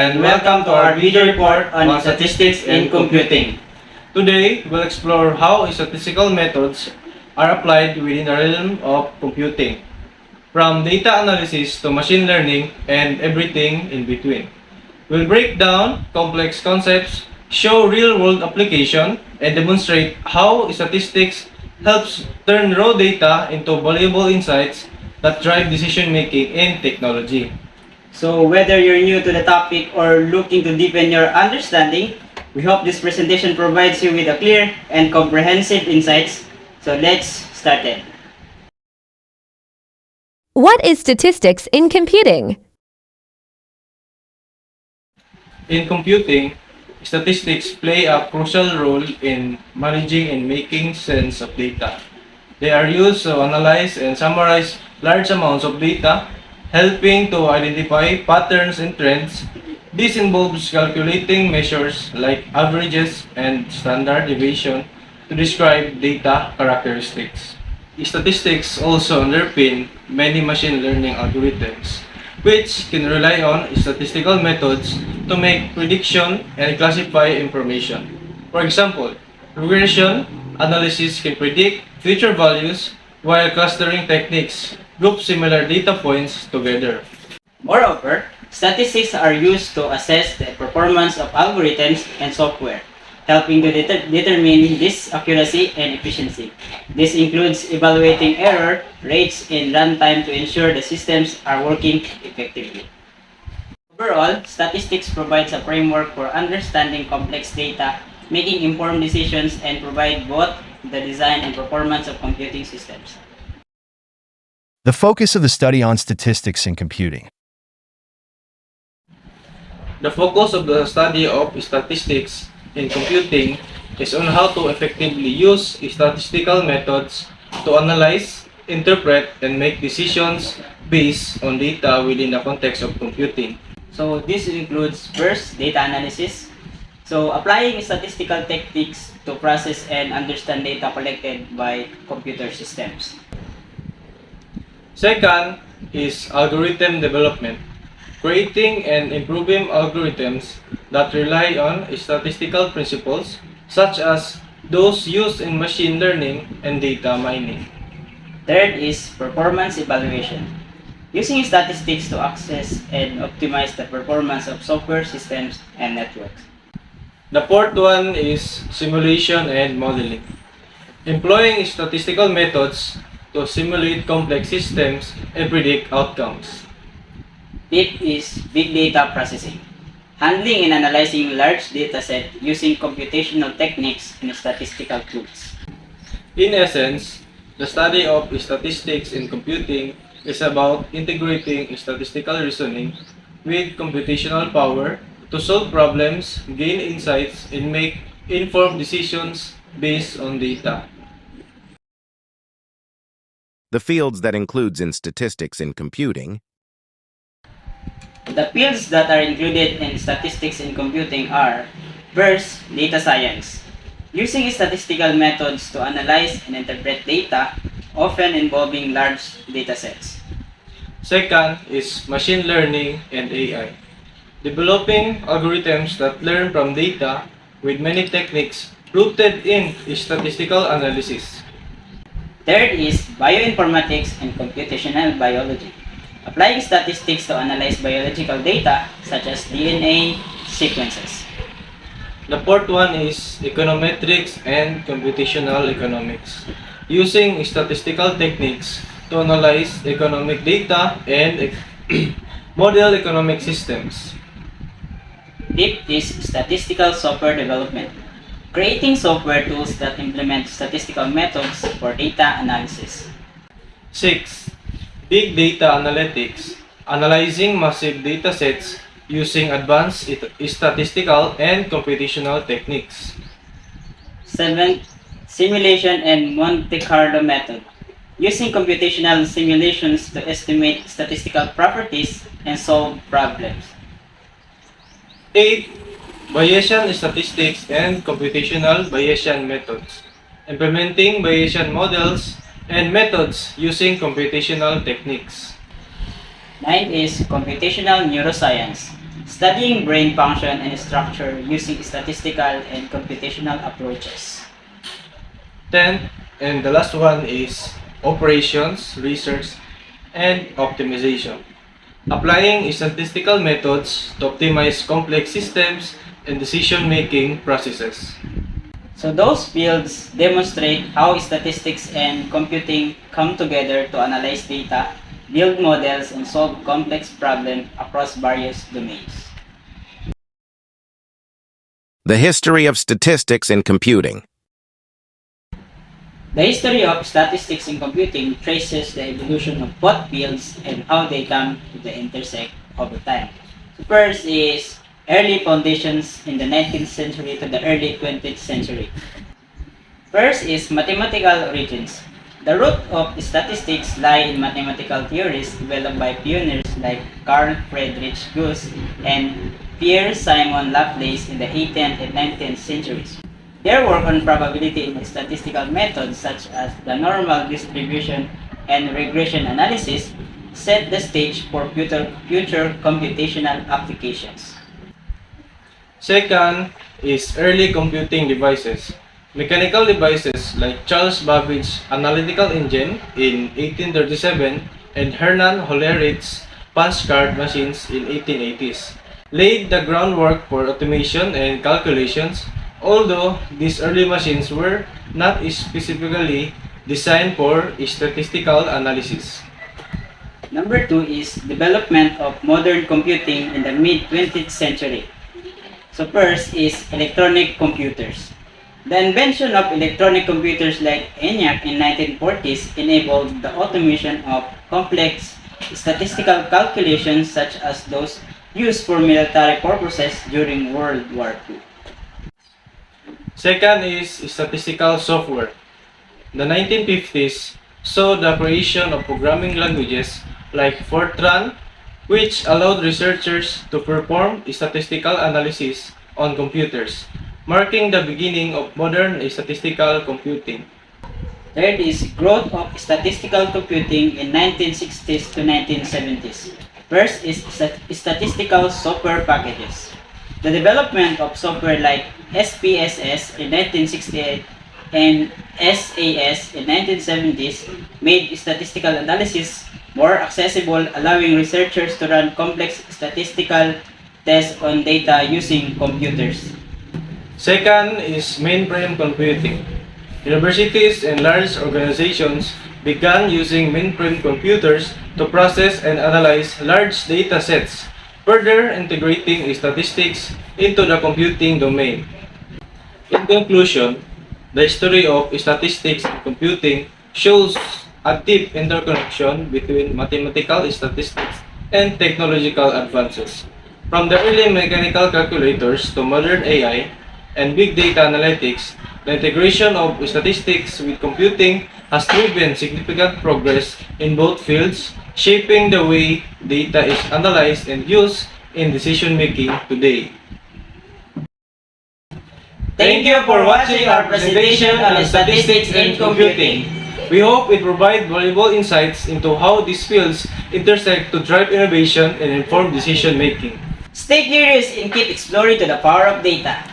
and welcome to our video report on statistics in computing. Today, we'll explore how statistical methods are applied within the realm of computing, from data analysis to machine learning and everything in between. We'll break down complex concepts, show real-world application, and demonstrate how statistics helps turn raw data into valuable insights that drive decision-making in technology. So whether you're new to the topic or looking to deepen your understanding, we hope this presentation provides you with a clear and comprehensive insights. So let's start it. What is statistics in computing? In computing, statistics play a crucial role in managing and making sense of data. They are used to analyze and summarize large amounts of data, helping to identify patterns and trends. This involves calculating measures like averages and standard deviation to describe data characteristics. Statistics also underpin many machine learning algorithms, which can rely on statistical methods to make prediction and classify information. For example, regression analysis can predict future values, while clustering techniques group similar data points together. Moreover, statistics are used to assess the performance of algorithms and software, helping to determine this accuracy and efficiency. This includes evaluating error rates in runtime to ensure the systems are working effectively. Overall, statistics provides a framework for understanding complex data, making informed decisions, and provide both the design and performance of computing systems. The focus of the study on statistics in computing. The focus of the study of statistics in computing is on how to effectively use statistical methods to analyze, interpret, and make decisions based on data within the context of computing. So this includes first data analysis. So applying statistical techniques to process and understand data collected by computer systems. Second is algorithm development, creating and improving algorithms that rely on statistical principles such as those used in machine learning and data mining. Third is performance evaluation, using statistics to access and optimize the performance of software systems and networks. The fourth one is simulation and modeling, employing statistical methods to simulate complex systems and predict outcomes. Fifth is big data processing, handling and analyzing large datasets using computational techniques and statistical tools. In essence, the study of statistics in computing is about integrating statistical reasoning with computational power to solve problems, gain insights, and make informed decisions based on data. The fields that includes in statistics in computing. The fields that are included in statistics in computing are: first, data science, using statistical methods to analyze and interpret data, often involving large datasets. Second is machine learning and AI, developing algorithms that learn from data with many techniques rooted in statistical analysis. Third is bioinformatics and computational biology, applying statistics to analyze biological data such as DNA sequences. The fourth one is econometrics and computational economics, using statistical techniques to analyze economic data and model economic systems. Fifth is statistical software development, creating software tools that implement statistical methods for data analysis. 6. Big data analytics, analyzing massive datasets using advanced statistical and computational techniques. 7. Simulation and Monte Carlo method, using computational simulations to estimate statistical properties and solve problems. 8. Bayesian statistics and computational Bayesian methods, implementing Bayesian models and methods using computational techniques. 9 is computational neuroscience, studying brain function and structure using statistical and computational approaches. 10th, and the last one is operations, research, and optimization. Applying statistical methods to optimize complex systems and decision-making processes. So those fields demonstrate how statistics and computing come together to analyze data, build models, and solve complex problems across various domains. The history of statistics in computing. The history of statistics in computing traces the evolution of both fields and how they come to intersect over time. So first is early foundations in the 19th century to the early 20th century. First is mathematical origins. The root of statistics lie in mathematical theories developed by pioneers like Carl Friedrich Gauss and Pierre-Simon Laplace in the 18th and 19th centuries. Their work on probability and statistical methods such as the normal distribution and regression analysis set the stage for future computational applications. Second is early computing devices. Mechanical devices like Charles Babbage's analytical engine in 1837 and Hermann Hollerich's punch card machines in 1880s laid the groundwork for automation and calculations, although these early machines were not specifically designed for statistical analysis. Number 2 is development of modern computing in the mid-20th century. So first is electronic computers. The invention of electronic computers like ENIAC in 1940s enabled the automation of complex statistical calculations such as those used for military purposes during World War II. Second is statistical software. The 1950s saw the creation of programming languages like Fortran, which allowed researchers to perform statistical analysis on computers, marking the beginning of modern statistical computing. Third is growth of statistical computing in 1960s to 1970s. First is statistical software packages. The development of software like SPSS in 1968 and SAS in 1970s made statistical analysis more accessible, allowing researchers to run complex statistical tests on data using computers. Second is mainframe computing. Universities and large organizations began using mainframe computers to process and analyze large data sets, further integrating statistics into the computing domain. In conclusion, the history of statistics and computing shows a deep interconnection between mathematical statistics and technological advances. From the early mechanical calculators to modern AI and big data analytics, the integration of statistics with computing has driven significant progress in both fields, shaping the way data is analyzed and used in decision-making today. Thank you for watching our presentation on statistics in computing. We hope it provides valuable insights into how these fields intersect to drive innovation and inform decision-making. Stay curious and keep exploring to the power of data.